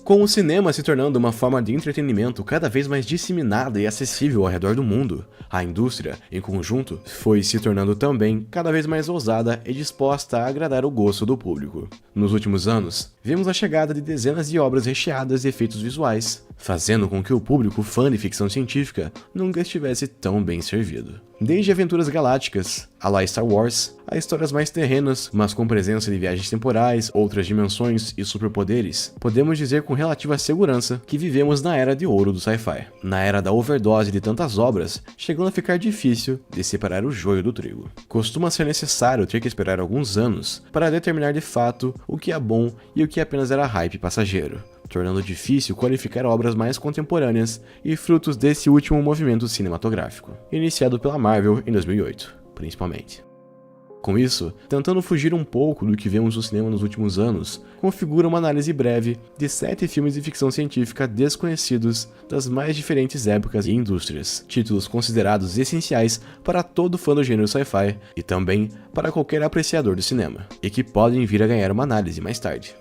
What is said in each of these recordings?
Com o cinema se tornando uma forma de entretenimento cada vez mais disseminada e acessível ao redor do mundo, a indústria, em conjunto, foi se tornando também cada vez mais ousada e disposta a agradar o gosto do público. Nos últimos anos, vimos a chegada de dezenas de obras recheadas de efeitos visuais, fazendo com que o público fã de ficção científica nunca estivesse tão bem servido. Desde aventuras galácticas, à la Star Wars, a histórias mais terrenas, mas com presença de viagens temporais, outras dimensões e superpoderes, podemos dizer com relativa segurança que vivemos na era de ouro do sci-fi. Na era da overdose de tantas obras, chegando a ficar difícil de separar o joio do trigo. Costuma ser necessário ter que esperar alguns anos para determinar de fato o que é bom e o que apenas era hype passageiro, tornando difícil qualificar obras mais contemporâneas e frutos desse último movimento cinematográfico, iniciado pela Marvel em 2008, principalmente. Com isso, tentando fugir um pouco do que vemos no cinema nos últimos anos, configura uma análise breve de 7 filmes de ficção científica desconhecidos das mais diferentes épocas e indústrias, títulos considerados essenciais para todo fã do gênero sci-fi e também para qualquer apreciador do cinema, e que podem vir a ganhar uma análise mais tarde.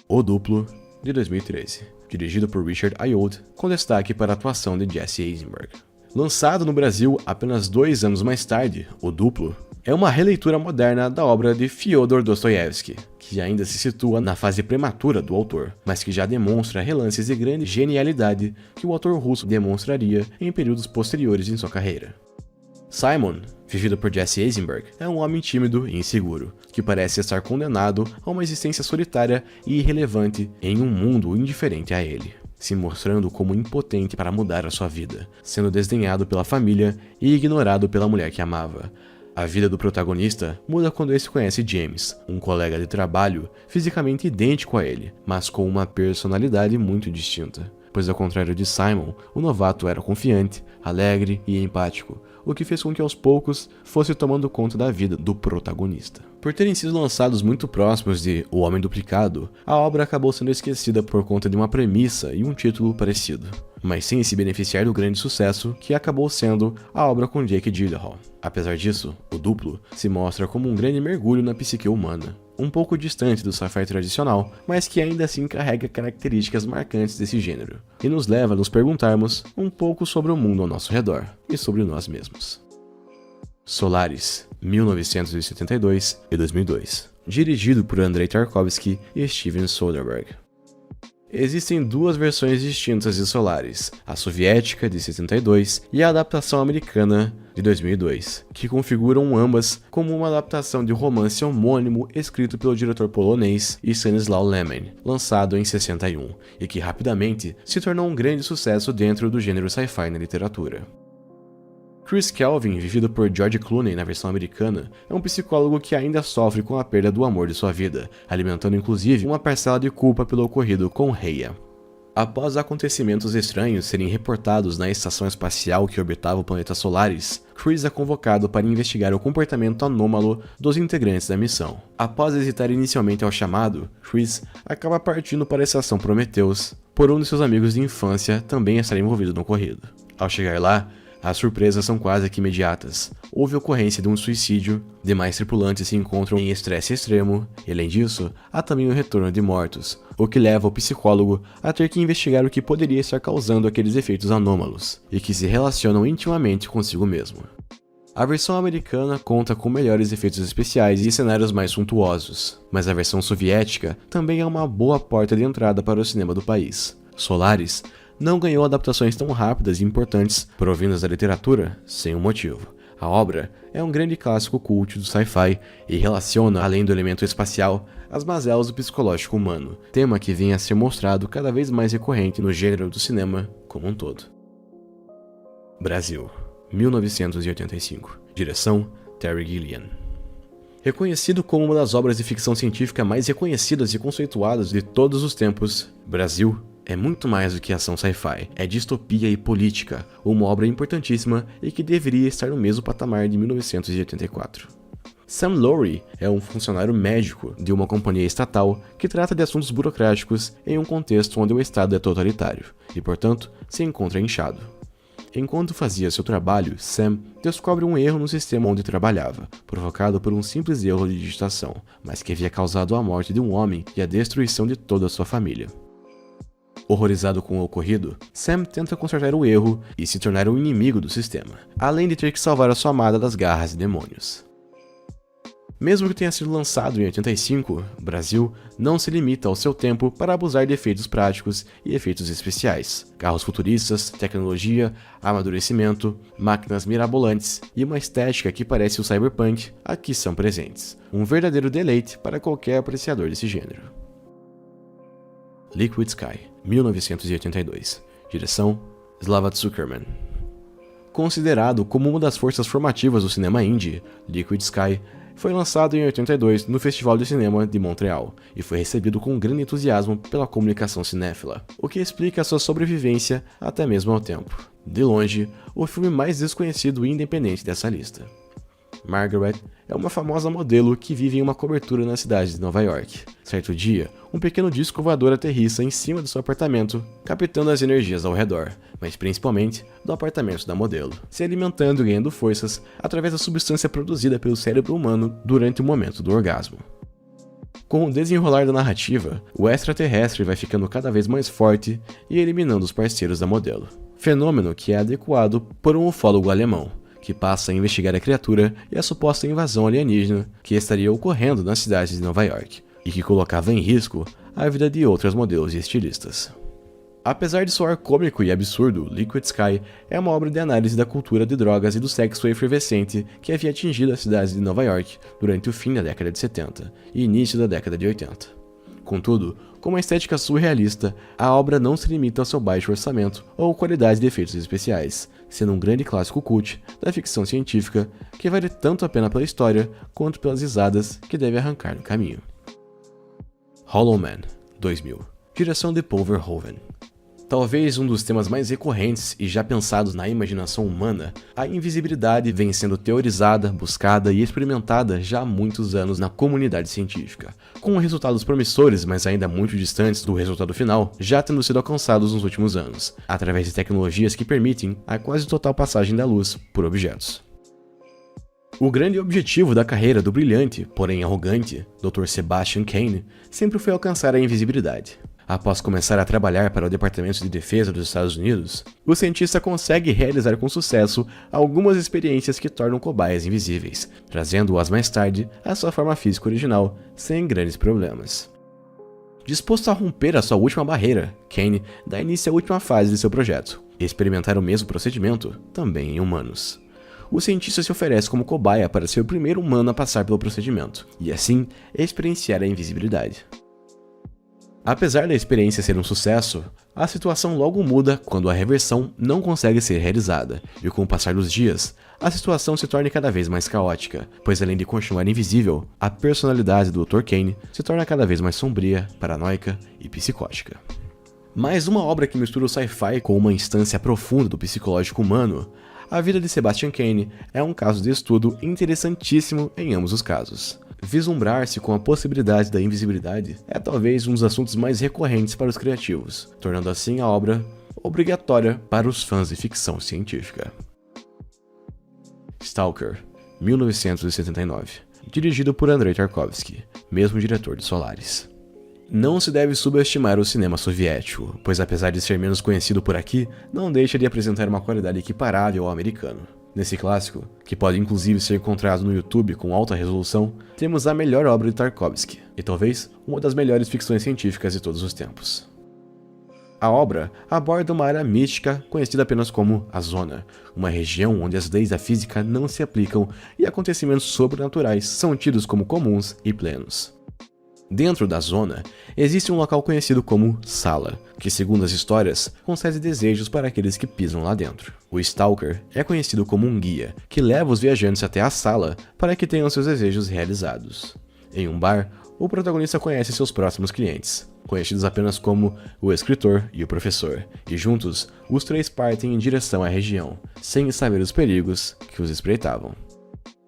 O Duplo, de 2013, dirigido por Richard Ayoade, com destaque para a atuação de Jesse Eisenberg. Lançado no Brasil apenas 2 anos mais tarde, O Duplo é uma releitura moderna da obra de Fyodor Dostoiévski, que ainda se situa na fase prematura do autor, mas que já demonstra relances de grande genialidade que o autor russo demonstraria em períodos posteriores em sua carreira. Simon, vivido por Jesse Eisenberg, é um homem tímido e inseguro, que parece estar condenado a uma existência solitária e irrelevante em um mundo indiferente a ele, se mostrando como impotente para mudar a sua vida, sendo desdenhado pela família e ignorado pela mulher que amava. A vida do protagonista muda quando ele conhece James, um colega de trabalho fisicamente idêntico a ele, mas com uma personalidade muito distinta. Pois ao contrário de Simon, o novato era confiante, alegre e empático, o que fez com que aos poucos fosse tomando conta da vida do protagonista. Por terem sido lançados muito próximos de O Homem Duplicado, a obra acabou sendo esquecida por conta de uma premissa e um título parecido, mas sem se beneficiar do grande sucesso que acabou sendo a obra com Jake Gyllenhaal. Apesar disso, O Duplo se mostra como um grande mergulho na psique humana, um pouco distante do sci-fi tradicional, mas que ainda assim carrega características marcantes desse gênero, e nos leva a nos perguntarmos um pouco sobre o mundo ao nosso redor e sobre nós mesmos. Solaris, 1972 e 2002, dirigido por Andrei Tarkovsky e Steven Soderbergh. Existem 2 versões distintas de Solaris, a soviética de 72 e a adaptação americana de 2002, que configuram ambas como uma adaptação de romance homônimo escrito pelo diretor polonês Stanisław Lem, lançado em 61, e que rapidamente se tornou um grande sucesso dentro do gênero sci-fi na literatura. Chris Kelvin, vivido por George Clooney na versão americana, é um psicólogo que ainda sofre com a perda do amor de sua vida, alimentando inclusive uma parcela de culpa pelo ocorrido com Rhea. Após acontecimentos estranhos serem reportados na estação espacial que orbitava o planeta Solaris, Chris é convocado para investigar o comportamento anômalo dos integrantes da missão. Após hesitar inicialmente ao chamado, Chris acaba partindo para a estação Prometheus, por um de seus amigos de infância também estar envolvido no ocorrido. Ao chegar lá, as surpresas são quase que imediatas. Houve ocorrência de um suicídio, demais tripulantes se encontram em estresse extremo, e além disso, há também o retorno de mortos, o que leva o psicólogo a ter que investigar o que poderia estar causando aqueles efeitos anômalos, e que se relacionam intimamente consigo mesmo. A versão americana conta com melhores efeitos especiais e cenários mais suntuosos, mas a versão soviética também é uma boa porta de entrada para o cinema do país. Solaris não ganhou adaptações tão rápidas e importantes provindas da literatura sem um motivo. A obra é um grande clássico cult do sci-fi e relaciona, além do elemento espacial, as mazelas do psicológico humano, tema que vem a ser mostrado cada vez mais recorrente no gênero do cinema como um todo. Brasil, 1985. Direção: Terry Gilliam. Reconhecido como uma das obras de ficção científica mais reconhecidas e conceituadas de todos os tempos, Brasil é muito mais do que ação sci-fi, é distopia e política, uma obra importantíssima e que deveria estar no mesmo patamar de 1984. Sam Lowry é um funcionário médico de uma companhia estatal que trata de assuntos burocráticos em um contexto onde o Estado é totalitário e, portanto, se encontra inchado. Enquanto fazia seu trabalho, Sam descobre um erro no sistema onde trabalhava, provocado por um simples erro de digitação, mas que havia causado a morte de um homem e a destruição de toda a sua família. Horrorizado com o ocorrido, Sam tenta consertar o erro e se tornar um inimigo do sistema, além de ter que salvar a sua amada das garras de demônios. Mesmo que tenha sido lançado em 85, o Brasil não se limita ao seu tempo para abusar de efeitos práticos e efeitos especiais. Carros futuristas, tecnologia, amadurecimento, máquinas mirabolantes e uma estética que parece o cyberpunk aqui são presentes. Um verdadeiro deleite para qualquer apreciador desse gênero. Liquid Sky, 1982. Direção: Slava Zuckerman. Considerado como uma das forças formativas do cinema indie, Liquid Sky foi lançado em 82 no Festival de Cinema de Montreal e foi recebido com grande entusiasmo pela comunicação cinéfila, o que explica sua sobrevivência até mesmo ao tempo. De longe, o filme mais desconhecido e independente dessa lista. Margaret é uma famosa modelo que vive em uma cobertura na cidade de Nova York. Certo dia, um pequeno disco voador aterrissa em cima do seu apartamento, captando as energias ao redor, mas principalmente do apartamento da modelo, se alimentando e ganhando forças através da substância produzida pelo cérebro humano durante o momento do orgasmo. Com o desenrolar da narrativa, o extraterrestre vai ficando cada vez mais forte e eliminando os parceiros da modelo. Fenômeno que é adequado por um ufólogo alemão, que passa a investigar a criatura e a suposta invasão alienígena que estaria ocorrendo na cidade de Nova York, e que colocava em risco a vida de outras modelos e estilistas. Apesar de soar cômico e absurdo, Liquid Sky é uma obra de análise da cultura de drogas e do sexo efervescente que havia atingido a cidade de Nova York durante o fim da década de 70 e início da década de 80. Contudo, com uma estética surrealista, a obra não se limita ao seu baixo orçamento ou qualidade de efeitos especiais, sendo um grande clássico cult da ficção científica que vale tanto a pena pela história quanto pelas risadas que deve arrancar no caminho. Hollow Man, 2000. Direção de Paul Verhoeven. Talvez um dos temas mais recorrentes e já pensados na imaginação humana, a invisibilidade vem sendo teorizada, buscada e experimentada já há muitos anos na comunidade científica, com resultados promissores, mas ainda muito distantes do resultado final, já tendo sido alcançados nos últimos anos, através de tecnologias que permitem a quase total passagem da luz por objetos. O grande objetivo da carreira do brilhante, porém arrogante, Dr. Sebastian Kane, sempre foi alcançar a invisibilidade. Após começar a trabalhar para o Departamento de Defesa dos Estados Unidos, o cientista consegue realizar com sucesso algumas experiências que tornam cobaias invisíveis, trazendo-as mais tarde à sua forma física original, sem grandes problemas. Disposto a romper a sua última barreira, Kane dá início à última fase de seu projeto, e experimentar o mesmo procedimento, também em humanos. O cientista se oferece como cobaia para ser o primeiro humano a passar pelo procedimento, e assim experienciar a invisibilidade. Apesar da experiência ser um sucesso, a situação logo muda quando a reversão não consegue ser realizada, e com o passar dos dias, a situação se torna cada vez mais caótica, pois além de continuar invisível, a personalidade do Dr. Kane se torna cada vez mais sombria, paranoica e psicótica. Mais uma obra que mistura o sci-fi com uma instância profunda do psicológico humano, a vida de Sebastian Kane é um caso de estudo interessantíssimo em ambos os casos. Vislumbrar-se com a possibilidade da invisibilidade é talvez um dos assuntos mais recorrentes para os criativos, tornando assim a obra obrigatória para os fãs de ficção científica. Stalker, 1979. Dirigido por Andrei Tarkovsky, mesmo diretor de Solaris. Não se deve subestimar o cinema soviético, pois apesar de ser menos conhecido por aqui, não deixa de apresentar uma qualidade equiparável ao americano. Nesse clássico, que pode inclusive ser encontrado no YouTube com alta resolução, temos a melhor obra de Tarkovsky, e talvez uma das melhores ficções científicas de todos os tempos. A obra aborda uma área mística conhecida apenas como a Zona, uma região onde as leis da física não se aplicam e acontecimentos sobrenaturais são tidos como comuns e plenos. Dentro da Zona, existe um local conhecido como Sala, que segundo as histórias, concede desejos para aqueles que pisam lá dentro. O Stalker é conhecido como um guia, que leva os viajantes até a Sala para que tenham seus desejos realizados. Em um bar, o protagonista conhece seus próximos clientes, conhecidos apenas como o escritor e o professor, e juntos, os três partem em direção à região, sem saber os perigos que os espreitavam.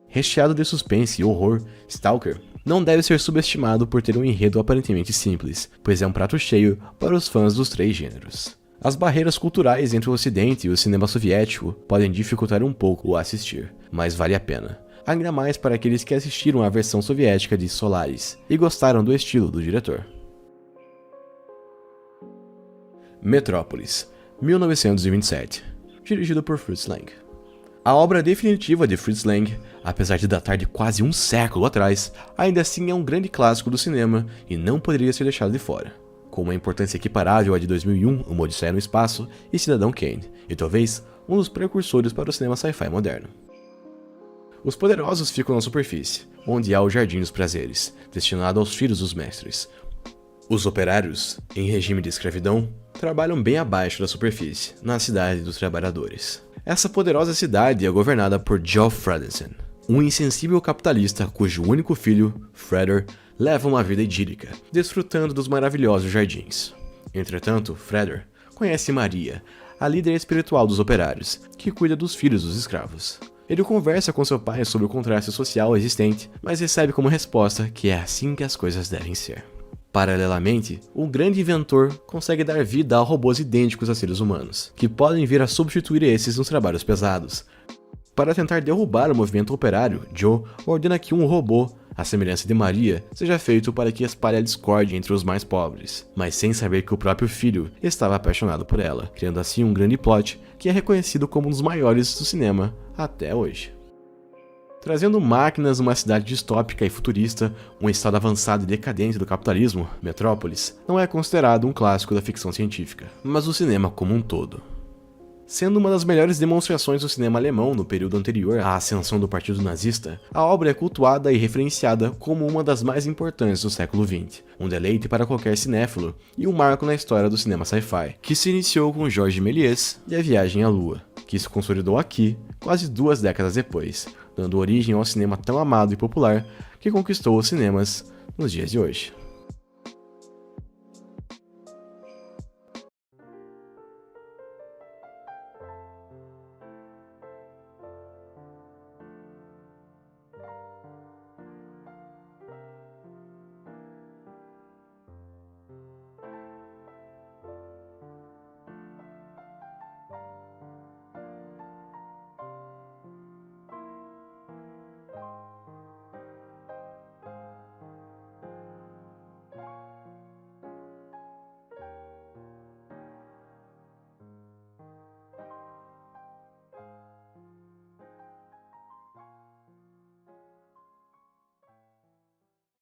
Recheado de suspense e horror, Stalker não deve ser subestimado por ter um enredo aparentemente simples, pois é um prato cheio para os fãs dos três gêneros. As barreiras culturais entre o Ocidente e o cinema soviético podem dificultar um pouco o assistir, mas vale a pena. Ainda mais para aqueles que assistiram à versão soviética de Solaris e gostaram do estilo do diretor. Metrópolis, 1927, dirigido por Fritz Lang. A obra definitiva de Fritz Lang, apesar de datar de quase um século atrás, ainda assim é um grande clássico do cinema e não poderia ser deixado de fora. Com uma importância equiparável à de 2001, Uma Odisseia no Espaço e Cidadão Kane, e talvez um dos precursores para o cinema sci-fi moderno. Os poderosos ficam na superfície, onde há o Jardim dos Prazeres, destinado aos filhos dos mestres. Os operários, em regime de escravidão, trabalham bem abaixo da superfície, na cidade dos trabalhadores. Essa poderosa cidade é governada por Geoff Fredricksen, um insensível capitalista cujo único filho, Fredder, leva uma vida idílica, desfrutando dos maravilhosos jardins. Entretanto, Fredder conhece Maria, a líder espiritual dos operários, que cuida dos filhos dos escravos. Ele conversa com seu pai sobre o contraste social existente, mas recebe como resposta que é assim que as coisas devem ser. Paralelamente, o grande inventor consegue dar vida a robôs idênticos a seres humanos, que podem vir a substituir esses nos trabalhos pesados. Para tentar derrubar o movimento operário, Joe ordena que um robô, à semelhança de Maria, seja feito para que espalhe a discórdia entre os mais pobres, mas sem saber que o próprio filho estava apaixonado por ela, criando assim um grande plot que é reconhecido como um dos maiores do cinema até hoje. Trazendo máquinas numa cidade distópica e futurista, um estado avançado e decadente do capitalismo, Metrópolis não é considerado um clássico da ficção científica, mas do cinema como um todo. Sendo uma das melhores demonstrações do cinema alemão no período anterior à ascensão do Partido Nazista, a obra é cultuada e referenciada como uma das mais importantes do século XX, um deleite para qualquer cinéfilo e um marco na história do cinema sci-fi, que se iniciou com Georges Méliès e A Viagem à Lua, que se consolidou aqui quase 2 décadas depois, dando origem ao cinema tão amado e popular que conquistou os cinemas nos dias de hoje.